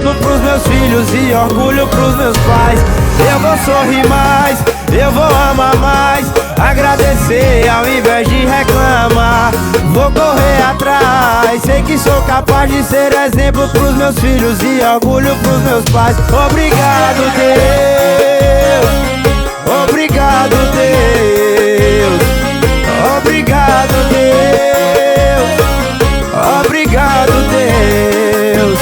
exemplo pros meus filhos e orgulho pros meus pais. Eu vou sorrir mais, eu vou amar mais, agradecer ao invés de reclamar. Vou correr atrás, sei que sou capaz de ser exemplo pros meus filhos e orgulho pros meus pais. Obrigado, Deus. Obrigado, Deus. Obrigado, Deus. Obrigado, Deus.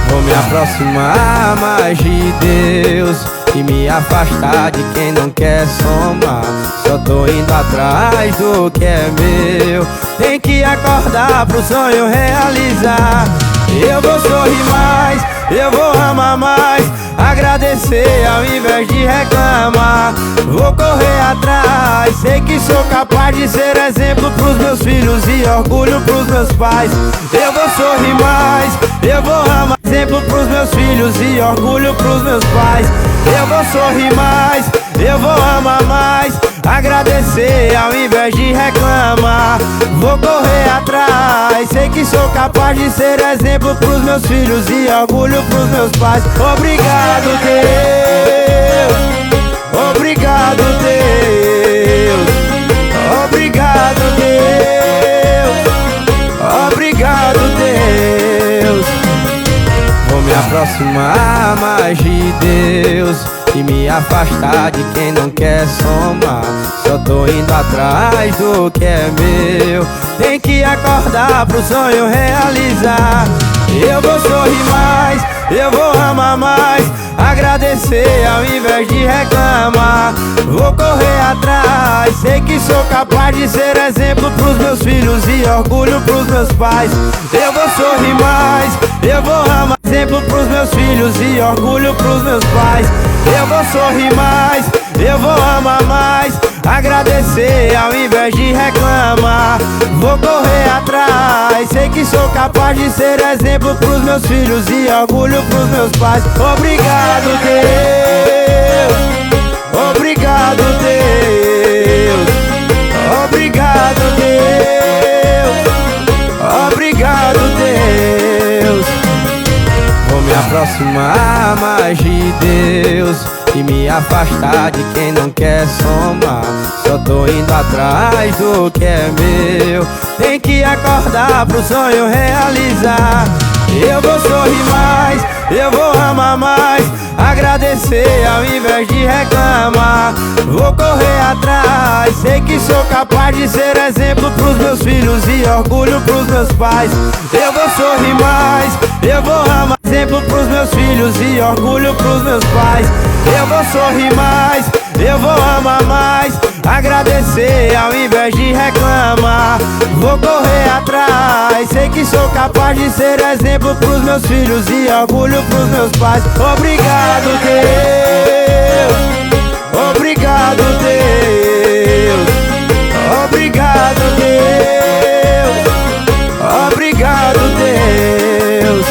Vou me aproximar mais de Deus e me afastar de quem não quer somar. Só tô indo atrás do que é meu. Tem que acordar pro sonho realizar. Eu vou sorrir mais, eu vou amar mais, agradecer ao invés de reclamar. Vou correr atrás, sei que sou capaz de ser exemplo pros meus filhos e orgulho pros meus pais. Eu vou sorrir mais, eu vou amar exemplo pros meus filhos e orgulho pros meus pais. Eu vou sorrir mais, eu vou amar mais, agradecer ao invés de reclamar. Vou correr atrás, sei que sou capaz de ser exemplo pros meus filhos e orgulho pros meus pais. Obrigado, Deus. Obrigado, Deus. Obrigado, Deus. Obrigado, Deus. Vou me aproximar mais de Deus e me afastar de quem não quer somar. Só tô indo atrás do que é meu. Tem que acordar pro sonho realizar. Eu vou sorrir mais, eu vou amar mais, agradecer ao invés de reclamar. Vou correr atrás, sei que sou capaz de ser exemplo pros meus filhos e orgulho pros meus pais. Eu vou sorrir mais, eu vou amar exemplo pros meus filhos e orgulho pros meus pais. Eu vou sorrir mais, eu vou amar mais, agradecer ao invés de reclamar. Vou correr atrás, sei que sou capaz de ser exemplo pros meus filhos e orgulho pros meus pais. Obrigado, Deus. Obrigado, Deus. Obrigado, Deus. Obrigado, Deus. Vou me aproximar mais de Deus e me afastar de quem não quer somar. Só tô indo atrás do que é meu. Tem que acordar pro sonho realizar. Eu vou sorrir mais, eu vou amar mais, agradecer ao invés de reclamar. Vou correr atrás, sei que sou capaz de ser exemplo pros meus filhos e orgulho pros meus pais. Eu vou sorrir mais, eu vou amar exemplo pros meus filhos e orgulho pros meus pais. Eu vou sorrir mais, eu vou amar mais, agradecer ao invés de reclamar. Vou correr atrás, sei que sou capaz de ser exemplo pros meus filhos e orgulho pros meus pais. Obrigado, Deus. Obrigado, Deus. Obrigado, Deus. Obrigado, Deus.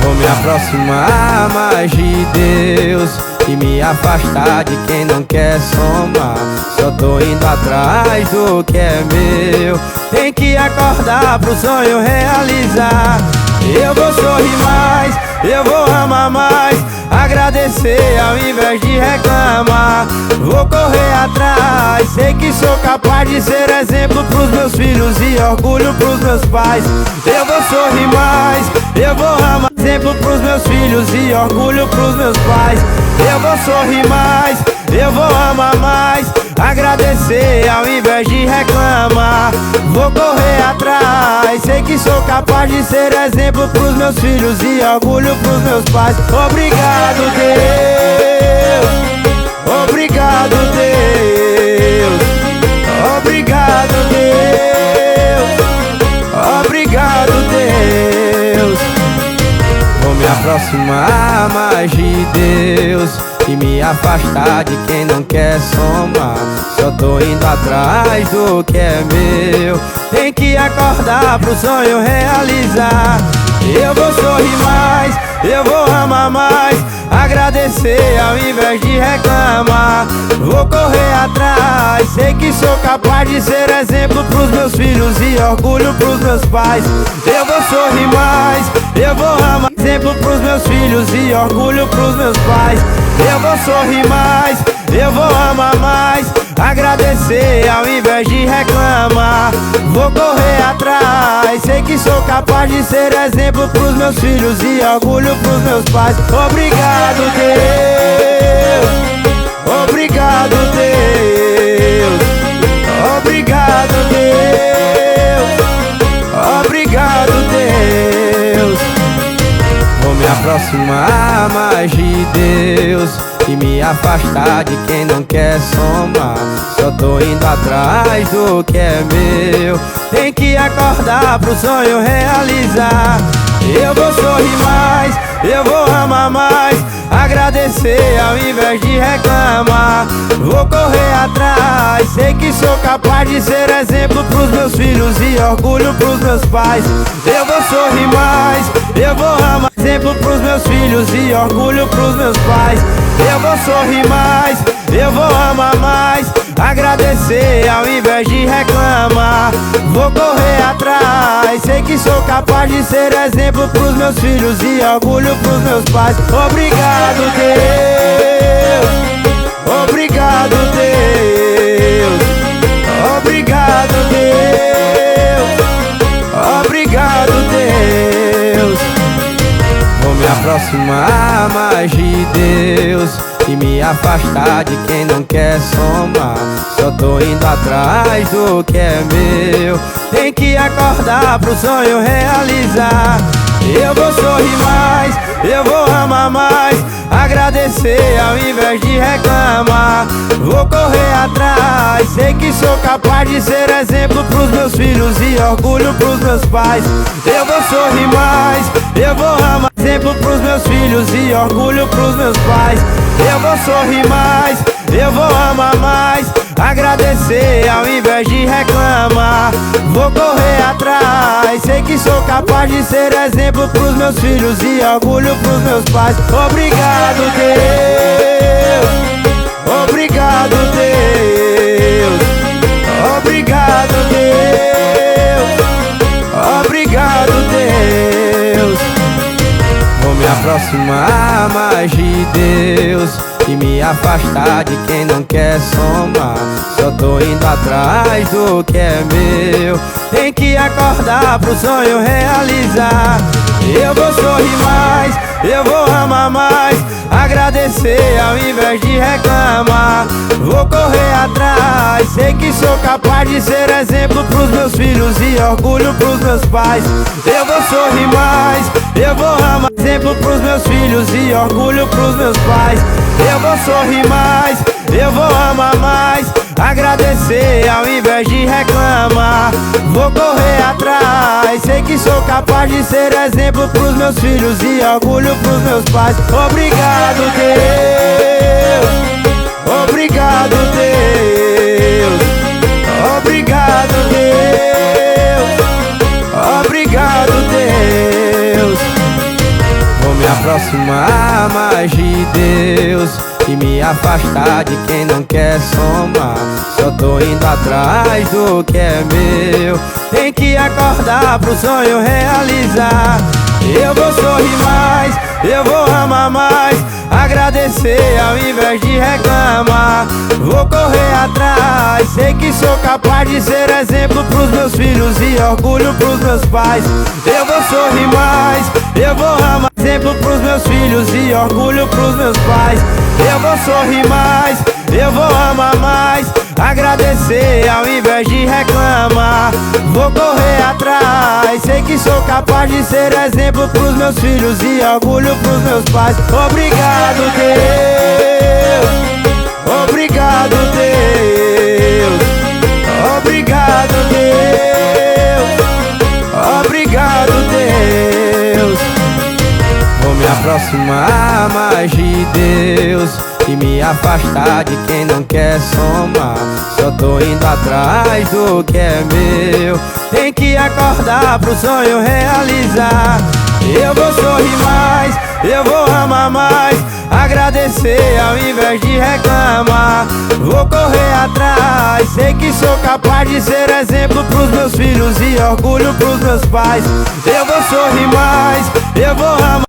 Vou me aproximar mais de Deus e me afastar de quem não quer somar. Só tô indo atrás do que é meu. Tem que acordar pro sonho realizar. Eu vou sorrir mais, eu vou amar mais, agradecer ao invés de reclamar. Vou correr atrás, sei que sou capaz de ser exemplo pros meus filhos e orgulho pros meus pais. Eu vou sorrir mais, eu vou amar exemplo pros meus filhos e orgulho pros meus pais. Eu vou sorrir mais, eu vou amar mais, agradecer ao invés de reclamar. Vou correr atrás, sei que sou capaz de ser exemplo pros meus filhos e orgulho pros meus pais. Obrigado, Deus. Obrigado, Deus. Obrigado, Deus. Obrigado, Deus. Vou me aproximar mais de Deus e me afastar de quem não quer somar. Só tô indo atrás do que é meu. Tem que acordar pro sonho realizar. Eu vou sorrir mais, eu vou amar mais, agradecer ao invés de reclamar. Vou correr atrás, sei que sou capaz de ser exemplo pros meus filhos e orgulho pros meus pais. Eu vou sorrir mais, eu vou amar exemplo pros meus filhos e orgulho pros meus pais. Eu vou sorrir mais, eu vou amar mais, agradecer ao invés de reclamar. Vou correr atrás, sei que sou capaz de ser exemplo pros meus filhos e orgulho pros meus pais. Obrigado, Deus, obrigado, Deus, obrigado, Deus, obrigado, Deus. Vou me aproximar mais de Deus e me afastar de quem não quer somar. Só tô indo atrás do que é meu. Tem que acordar pro sonho realizar. Eu vou sorrir mais, eu vou amar mais, agradecer ao invés de reclamar. Vou correr atrás, sei que sou capaz de ser exemplo pros meus filhos e orgulho pros meus pais. Eu vou sorrir mais, eu vou amar exemplo pros meus filhos e orgulho pros meus pais. Eu vou sorrir mais, eu vou amar mais, agradecer ao invés de reclamar. Vou correr atrás, sei que sou capaz de ser exemplo pros meus filhos e orgulho pros meus pais. Obrigado, Deus, obrigado, Deus, obrigado, Deus, obrigado, Deus. Vou me aproximar mais de Deus e me afastar de quem não quer somar. Só tô indo atrás do que é meu. Tem que acordar pro sonho realizar. Eu vou sorrir mais, eu vou amar mais, agradecer ao invés de reclamar. Vou correr atrás, sei que sou capaz de ser exemplo pros meus filhos e orgulho pros meus pais. Eu vou sorrir mais, eu vou amar exemplo pros meus filhos e orgulho pros meus pais. Eu vou sorrir mais, eu vou amar mais, agradecer ao invés de reclamar. Vou correr atrás, sei que sou capaz de ser exemplo pros meus filhos e orgulho pros meus pais. Obrigado, Deus, obrigado, Deus, obrigado, Deus, obrigado, Deus. Vou me aproximar mais de Deus e me afastar de quem não quer somar. Só tô indo atrás do que é meu. Tem que acordar pro sonho realizar. Eu vou sorrir mais, eu vou amar mais, agradecer ao invés de reclamar. Vou correr atrás, sei que sou capaz de ser exemplo pros meus filhos e orgulho pros meus pais. Eu vou sorrir mais, eu vou amar exemplo pros meus filhos e orgulho pros meus pais. Eu vou sorrir mais, eu vou amar mais, agradecer ao invés de reclamar. Vou correr atrás, sei que sou capaz de ser exemplo pros meus filhos e orgulho pros meus pais. Obrigado, Deus, obrigado, Deus, obrigado, Deus, obrigado, Deus. Vou me aproximar mais de Deus e me afastar de quem não quer somar. Só tô indo atrás do que é meu. Tem que acordar pro sonho realizar. Eu vou sorrir mais, eu vou amar mais, agradecer ao invés de reclamar. Vou correr atrás, sei que sou capaz de ser exemplo pros meus filhos e orgulho pros meus pais. Eu vou sorrir mais, eu vou amar exemplo pros meus filhos e orgulho pros meus pais. Eu vou sorrir mais, eu vou amar mais, agradecer ao invés de reclamar. Vou correr atrás, sei que sou capaz de ser exemplo pros meus filhos e orgulho pros meus pais. Obrigado, Deus, obrigado, Deus, obrigado, Deus, obrigado, Deus. Vou me aproximar mais de Deus e me afastar de quem não quer somar. Só tô indo atrás do que é meu. Tem que acordar pro sonho realizar. Eu vou sorrir mais, eu vou amar mais, agradecer ao invés de reclamar. Vou correr atrás, sei que sou capaz de ser exemplo pros meus filhos e orgulho pros meus pais. Eu vou sorrir mais, eu vou amar